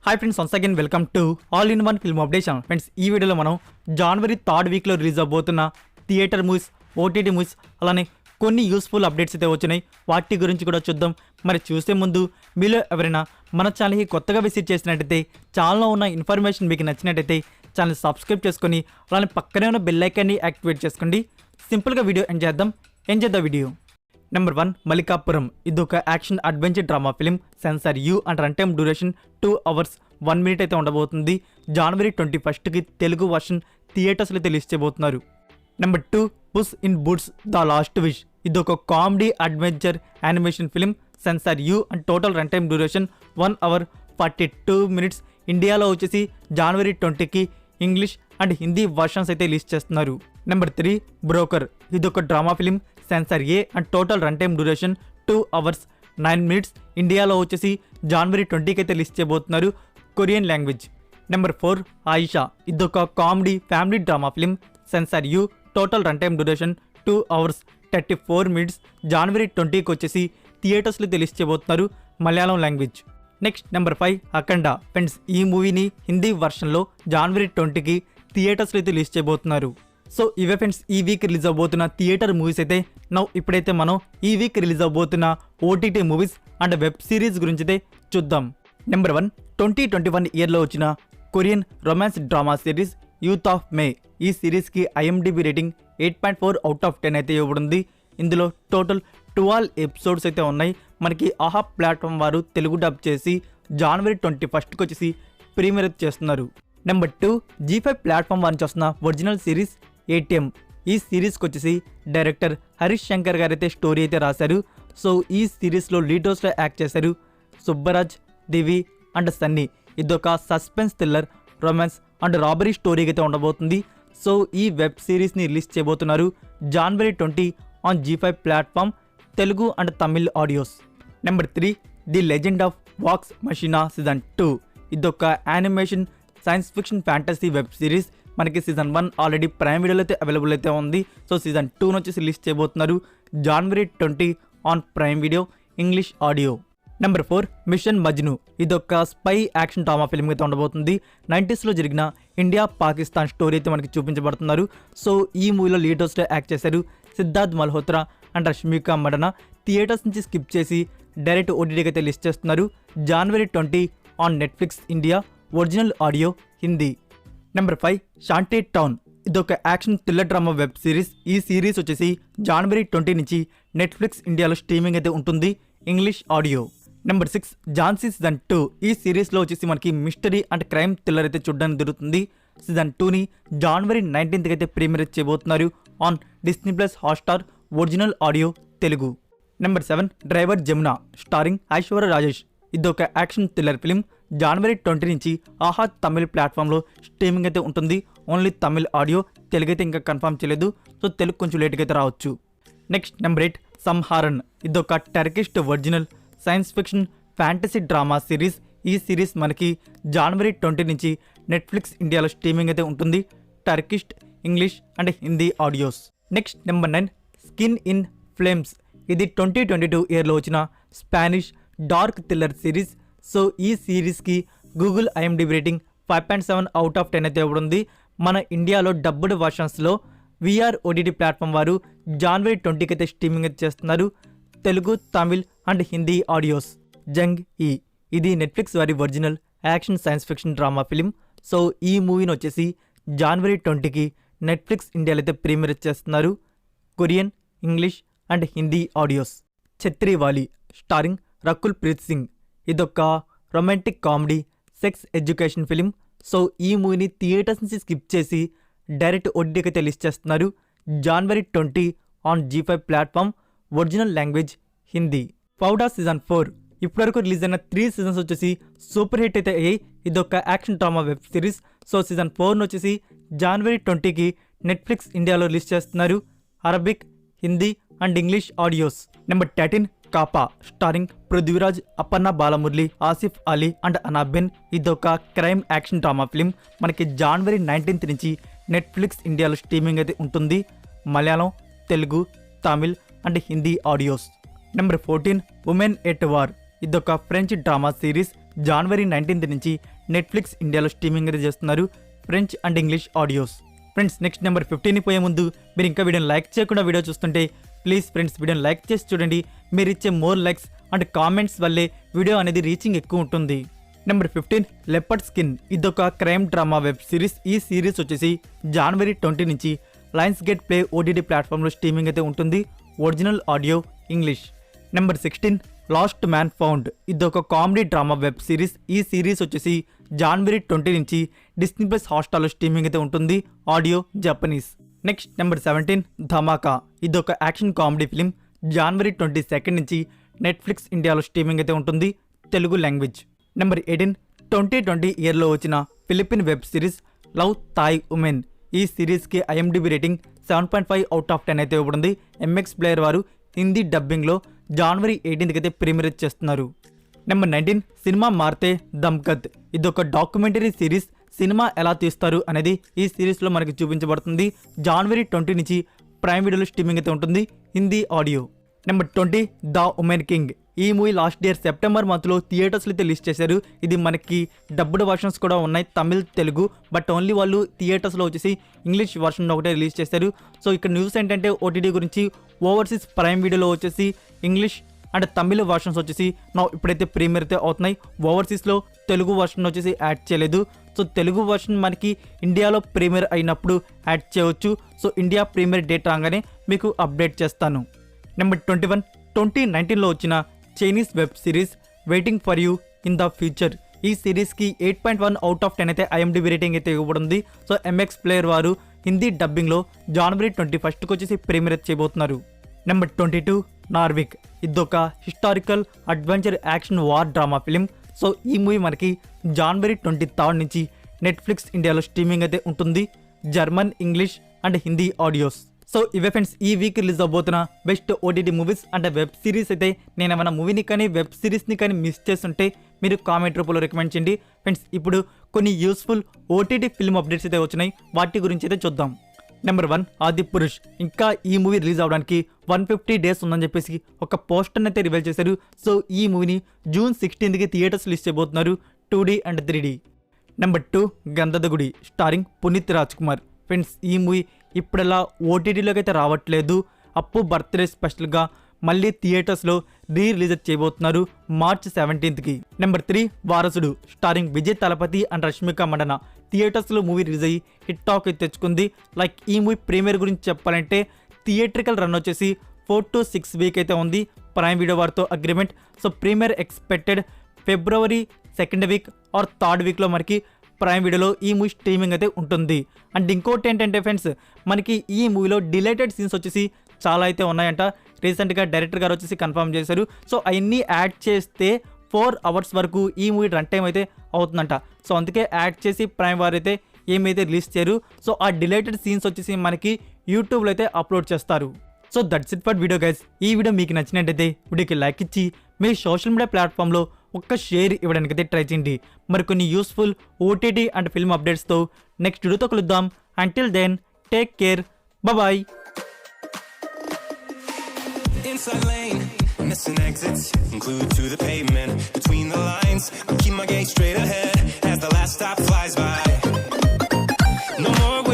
Hi friends, once again welcome to all in one film updation. Friends, ఈ వీడియోలో మనం జనవరి 3rd వీక్లో రిలీజ్ అవబోతున్న థియేటర్ మూవీస్, ఓటీటీ మూవీస్, అలానే కొన్ని యూస్ఫుల్ అప్డేట్స్ అయితే వచ్చినాయి. వాటి గురించి కూడా చూద్దాం. మరి చూసే ముందు మీలో ఎవరైనా మన ఛానల్కి కొత్తగా విజిట్ చేసినట్టయితే, ఛానల్లో ఉన్న ఇన్ఫర్మేషన్ మీకు నచ్చినట్టయితే ఛానల్ సబ్స్క్రైబ్ చేసుకొని అలానే పక్కనే ఉన్న బెల్ ఐకాన్ని యాక్టివేట్ చేసుకోండి. సింపుల్గా video enjoy the video. Number 1, Malikappuram. ఇది ఒక action adventure drama film. Censor U and run time duration 2 hours 1 minute అయితే ఉండబోతుంది. జనవరి 21కి తెలుగు వర్షన్ థియేటర్స్లో అయితే రిలీజ్ చేయబోతున్నారు. Number 2, Puss in Boots the last wish. ఇది ఒక comedy adventure animation film. Censor U and total run time duration 1 hour 42 minutes. ఇండియాలో వచ్చేసి జనవరి 20కి ఇంగ్లీష్ అండ్ హిందీ వర్షన్స్ అయితే రిలీజ్ చేస్తున్నారు. Number 3, broker. ఇది ఒక drama film. Censor A and total run time duration 2 hours 9 minutes. ఇండియాలో వచ్చేసి జనవరి 20కి అయితే రిలీజ్ చేయబోతున్నారు. Korean language. నెంబర్ 4, ఆయిషా. ఇది ఒక comedy family drama film. Censor U total run time duration 2 hours 34 minutes. జనవరి 20కి వచ్చేసి థియేటర్స్లో రిలీజ్ చేయబోతున్నారు. Malayalam language. Next number 5, Akhanda. Friends, ఈ మూవీని హిందీ వర్షన్లో జనవరి 20కి థియేటర్స్లో అయితే రిలీజ్ చేయబోతున్నారు. సో ఇవే ఫ్రెండ్స్ ఈ వీక్ రిలీజ్ అవబోతున్న థియేటర్ మూవీస్ అయితే. ఇప్పుడైతే మనం ఈ వీక్ రిలీజ్ అవబోతున్న OTT movies and web series గురించి అయితే చూద్దాం. నెంబర్ 1, 2021 ఇయర్లో వచ్చిన Korean romance drama series youth of May. ఈ సిరీస్కి ఐఎండిబి రేటింగ్ 8.4 out of 10 అయితే ఇవ్వబడింది. ఇందులో టోటల్ 12 ఎపిసోడ్స్ అయితే ఉన్నాయి. మనకి ఆహా ప్లాట్ఫామ్ వారు తెలుగు డబ్ చేసి జనవరి 21కి వచ్చేసి ప్రీమియర్ చేస్తున్నారు. నెంబర్ 2, G5 ప్లాట్ఫామ్ వారి నుంచి వస్తున్న ఒరిజినల్ సిరీస్ ఏటీఎం. ఈ సిరీస్కి వచ్చేసి డైరెక్టర్ హరీష్ శంకర్ గారు అయితే స్టోరీ అయితే రాశారు. సో ఈ సిరీస్లో లీడ్ రోల్స్లో యాక్ట్ చేశారు సుబ్బరాజ్, దివి అండ్ సన్నీ. ఇదొక suspense thriller, romance and robbery story అయితే ఉండబోతుంది. సో ఈ వెబ్ సిరీస్ని రిలీజ్ చేయబోతున్నారు జనవరి 20 on G5 platform, Telugu and Tamil audios. Number 3, the legend of Vox Machina season 2. ఇదొక animation science fiction fantasy web series. మనకి సీజన్ 1 ఆల్రెడీ ప్రైమ్ వీడియోలో అయితే అవైలబుల్ అయితే ఉంది. సో సీజన్ 2 వచ్చేసి రిలీజ్ చేయబోతున్నారు జనవరి 20 on Prime Video, English audio. Number 4, mission Majnu. ఇదొక స్పై యాక్షన్ డ్రామా ఫిల్మ్ అయితే ఉండబోతుంది. 90sలో జరిగిన ఇండియా పాకిస్తాన్ స్టోరీ అయితే మనకి చూపించబడుతున్నారు. సో ఈ మూవీలో లీడ్ రోల్స్లో యాక్ట్ చేశారు సిద్ధార్థ్ మల్హోత్రా అండ్ రష్మిక మండన. థియేటర్స్ నుంచి స్కిప్ చేసి డైరెక్ట్ ఓటీటీకి అయితే లిస్ట్ చేస్తున్నారు జనవరి 20 on Netflix India, original audio, Hindi. Number 5, Shanty Town. ఇదొక action thriller drama web series. ఈ సిరీస్ వచ్చేసి జనవరి 20 నుంచి నెట్ఫ్లిక్స్ ఇండియాలో స్ట్రీమింగ్ అయితే ఉంటుంది, English audio. Number 6, Jhansi season 2. ఈ సిరీస్లో వచ్చేసి మనకి మిస్టరీ అండ్ క్రైమ్ థ్రిల్లర్ అయితే చూడడానికి జరుగుతుంది. సీజన్ 2ని జనవరి 19కి అయితే ప్రీమియర్ చేయబోతున్నారు on Disney plus Hotstar, original audio, Telugu. Number 7, driver Jamuna starring Aishwarya Rajesh. ఇదొక యాక్షన్ థ్రిల్లర్ ఫిలిం. జనవరి 20 నుంచి ఆహా తమిళ్ ప్లాట్ఫామ్లో స్ట్రీమింగ్ అయితే ఉంటుంది, ఓన్లీ తమిళ్ ఆడియో. తెలుగు అయితే ఇంకా కన్ఫర్మ్ చేయలేదు. సో తెలుగు కొంచెం లేట్గా అయితే రావచ్చు. Next number 8, Shahmaran. ఇదొక Turkish original science fiction fantasy drama series. ఈ సిరీస్ మనకి జనవరి 20 నుంచి నెట్ఫ్లిక్స్ ఇండియాలో స్ట్రీమింగ్ అయితే ఉంటుంది, Turkish, English and Hindi audios. Next number 9, skin in flames. ఇది 2022 ఇయర్లో వచ్చిన Spanish dark thriller series. So ఈ సిరీస్కి Google IMDb rating 5.7 out of 10 అయితే ఇవ్వబడింది. మన ఇండియాలో డబ్బుడ్ వర్షన్స్లో విఆర్ ఓటీటీ ప్లాట్ఫామ్ వారు జనవరి 20కి అయితే స్ట్రీమింగ్ అయితే చేస్తున్నారు, తెలుగు, తమిళ్ అండ్ హిందీ ఆడియోస్. జంగ్ ఈ. ఇది నెట్ఫ్లిక్స్ వారి original action science fiction drama film. So ఈ మూవీని వచ్చేసి జనవరి 20కి నెట్ఫ్లిక్స్ ఇండియాలో అయితే ప్రీమియర్ చేస్తున్నారు, Korean, English and Hindi audios. Chhatriwali starring Rakul Preet Singh. ఇదొక romantic comedy sex education film. So ఈ మూవీని థియేటర్స్ నుంచి స్కిప్ చేసి డైరెక్ట్ ఓటీటీకి అయితే రిలీజ్ చేస్తున్నారు జనవరి 20 on G5 platform, original language, Hindi. Fauda season 4. ఇప్పటివరకు రిలీజ్ అయిన 3 సీజన్స్ వచ్చేసి సూపర్ హిట్ అయితే అయ్యాయి. ఇదొక action drama web series. So season 4 వచ్చేసి జనవరి 20కి నెట్ఫ్లిక్స్ ఇండియాలో రిలీజ్ చేస్తున్నారు, Arabic, Hindi and English audios. Number 13, Kapa starring Prithviraj, Aparna Balamurali, Asif Ali and అనాబెన్. ఇదొక క్రైమ్ యాక్షన్ డ్రామా ఫిలిం. మనకి జనవరి 19 నుంచి నెట్ఫ్లిక్స్ ఇండియాలో స్ట్రీమింగ్ అయితే ఉంటుంది, Malayalam, Telugu, Tamil and Hindi audios. Number 14, women at war. ఇదొక ఫ్రెంచ్ డ్రామా సిరీస్. జనవరి 19th నుంచి నెట్ఫ్లిక్స్ ఇండియాలో స్ట్రీమింగ్ అయితే చేస్తున్నారు French and English audios. Friends next number 15ని పోయే ముందు మీరు ఇంకా వీడియోని లైక్ చేయకుండా వీడియో చూస్తుంటే ప్లీజ్ ఫ్రెండ్స్ వీడియోని లైక్ చేసి చూడండి. మీరు ఇచ్చే మోర్ లైక్స్ అండ్ కామెంట్స్ వల్లే వీడియో అనేది రీచింగ్ ఎక్కువ ఉంటుంది. Number 15 leopard skin. ఇదొక క్రైమ్ డ్రామా వెబ్ సిరీస్. ఈ సిరీస్ వచ్చేసి జనవరి 20 నుంచి లయన్స్ గేట్ ప్లే ఓటీటీ ప్లాట్ఫామ్లో స్ట్రీమింగ్ అయితే ఉంటుంది. Original audio English. Number 16 last man found. ఇదొక కామెడీ డ్రామా వెబ్ సిరీస్. ఈ సిరీస్ వచ్చేసి జనవరి 20 నుంచి డిస్నీ ప్లస్ హాట్స్టార్లో స్ట్రీమింగ్ అయితే ఉంటుంది. Audio Japanese. నెక్స్ట్ నెంబర్ 17 ధమాకా. ఇదొక యాక్షన్ కామెడీ ఫిలిం. జనవరి 22 నుంచి నెట్ఫ్లిక్స్ ఇండియాలో స్ట్రీమింగ్ అయితే ఉంటుంది. తెలుగు లాంగ్వేజ్. నెంబర్ 18 2020 ఇయర్లో వచ్చిన Philippine web series love thy woman. ఈ సిరీస్కి ఐఎండిబి రేటింగ్ 7.5 అవుట్ ఆఫ్ 10 అయితే ఇవ్వబడింది. ఎంఎక్స్ ప్లేయర్ వారు హిందీ డబ్బింగ్లో జనవరి 18th అయితే ప్రీమియర్ చేస్తున్నారు. నెంబర్ 19 సినిమా మార్తే దమ్కత్. ఇదొక డాక్యుమెంటరీ సిరీస్. సినిమా ఎలా తీస్తారు అనేది ఈ సిరీస్లో మనకి చూపించబడుతుంది. జనవరి 20 నుంచి ప్రైమ్ వీడియోలో స్ట్రీమింగ్ అయితే ఉంటుంది. Hindi audio. Number 20 the women king. ఈ మూవీ లాస్ట్ ఇయర్ సెప్టెంబర్ మంత్లో థియేటర్స్లో అయితే రిలీజ్ చేశారు. ఇది మనకి డబ్బుడ్ వర్షన్స్ కూడా ఉన్నాయి, తమిళ్ తెలుగు. బట్ ఓన్లీ వాళ్ళు థియేటర్స్లో వచ్చేసి ఇంగ్లీష్ వర్షన్ ఒకటే రిలీజ్ చేశారు. సో ఇక్కడ న్యూస్ ఏంటంటే ఓటీటీ గురించి ఓవర్సీస్ ప్రైమ్ వీడియోలో వచ్చేసి ఇంగ్లీష్ అండ్ తమిళ్ వర్షన్స్ వచ్చేసి ఇప్పుడైతే ప్రీమియర్ అయితే అవుతున్నాయి. ఓవర్సీస్లో తెలుగు వర్షన్ వచ్చేసి యాడ్ చేయలేదు. సో తెలుగు వర్షన్ మనకి ఇండియాలో ప్రీమియర్ అయినప్పుడు యాడ్ చేయవచ్చు. సో ఇండియా ప్రీమియర్ డేట్ రాగానే మీకు అప్డేట్ చేస్తాను. నెంబర్ 21 2019లో వచ్చిన Chinese web series waiting for you in the future. ఈ సిరీస్కి 8.1 అవుట్ ఆఫ్ 10 అయితే ఐఎండిబి రేటింగ్ అయితే ఇవ్వబడింది. సో ఎంఎక్స్ ప్లేయర్ వారు హిందీ డబ్బింగ్లో జనవరి 21st వచ్చేసి ప్రీమియర్ చేయబోతున్నారు. Number 22 Narvik. ఇదొక historical adventure action war drama film. So ఈ మూవీ మనకి జనవరి 23rd నుంచి నెట్ఫ్లిక్స్ ఇండియాలో స్ట్రీమింగ్ అయితే ఉంటుంది. German, English and Hindi audios. So ఇవే ఫ్రెండ్స్ ఈ వీక్ రిలీజ్ అవబోతున్న best OTT movies and web series. అయితే నేను ఏమైనా మూవీని కానీ వెబ్ సిరీస్ని కానీ మిస్ చేస్తుంటే మీరు కామెంట్ రూపంలో రికమెండ్ చేయండి. ఫ్రెండ్స్ ఇప్పుడు కొన్ని యూస్ఫుల్ ఓటీటీ ఫిల్మ్ అప్డేట్స్ అయితే వచ్చినాయి, వాటి గురించి అయితే చూద్దాం. నెంబర్ 1 ఆదిపురుష్. ఇంకా ఈ మూవీ రిలీజ్ అవడానికి 150 days ఉందని చెప్పేసి ఒక పోస్టర్ని అయితే రివీల్ చేశారు. సో ఈ మూవీని జూన్ 16th థియేటర్స్ రిలీజ్ చేయబోతున్నారు 2D and 3D. Number 2 Gandhadagudi starring Puneeth Raj Kumar. Friends ఈ మూవీ ఇప్పుడలా ఓటీటీలోకి అయితే రావట్లేదు. అప్పు బర్త్డే స్పెషల్గా మళ్ళీ థియేటర్స్లో రిలీజ్ చేయబోతున్నారు మార్చ్ 17th. నెంబర్ 3 వారసుడు స్టారింగ్ విజయ్ తలపతి అండ్ రష్మిక మండన. థియేటర్స్లో మూవీ రిలీజ్ అయ్యి హిట్ టాక్ అయితే తెచ్చుకుంది. లైక్ ఈ మూవీ ప్రీమియర్ గురించి చెప్పాలంటే థియేట్రికల్ రన్ వచ్చేసి 4 to 6 weeks అయితే ఉంది ప్రైమ్ వీడియో వారితో agreement. So premiere expected February 2nd week or 3rd weekలో మనకి ప్రైమ్ వీడియోలో ఈ మూవీ స్ట్రీమింగ్ అయితే ఉంటుంది. అండ్ ఇంకోటి ఏంటంటే ఫ్రెండ్స్ మనకి ఈ మూవీలో డిలేటెడ్ సీన్స్ వచ్చేసి చాలా అయితే ఉన్నాయంట. రీసెంట్గా డైరెక్టర్ గారు వచ్చేసి కన్ఫర్మ్ చేశారు. సో అవన్నీ యాడ్ చేస్తే 4 hours వరకు ఈ మూవీ రన్ టైం అయితే అవుతుందంట. సో అందుకే యాడ్ చేసి ప్రైమ్ వారు అయితే ఏమైతే రిలీజ్ చేయరు. సో ఆ డిలేటెడ్ సీన్స్ వచ్చేసి మనకి యూట్యూబ్లో అయితే అప్లోడ్ చేస్తారు. So that's it for video guys. ఈ వీడియో మీకు నచ్చినట్టయితే వీడియోకి లైక్ ఇచ్చి మీ సోషల్ మీడియా ప్లాట్ఫామ్లో ఒక్క షేర్ ఇవ్వడానికి అయితే ట్రై చేయండి. మరికొన్ని యూస్ఫుల్ ఓటీటీ అండ్ ఫిల్మ్ అప్డేట్స్తో నెక్స్ట్ వీడియోతో కలుద్దాం. Until then take care, bye. Inside lane, missing exits, glued to the pavement. Between the lines, I keep my gaze straight ahead as the last stop flies by.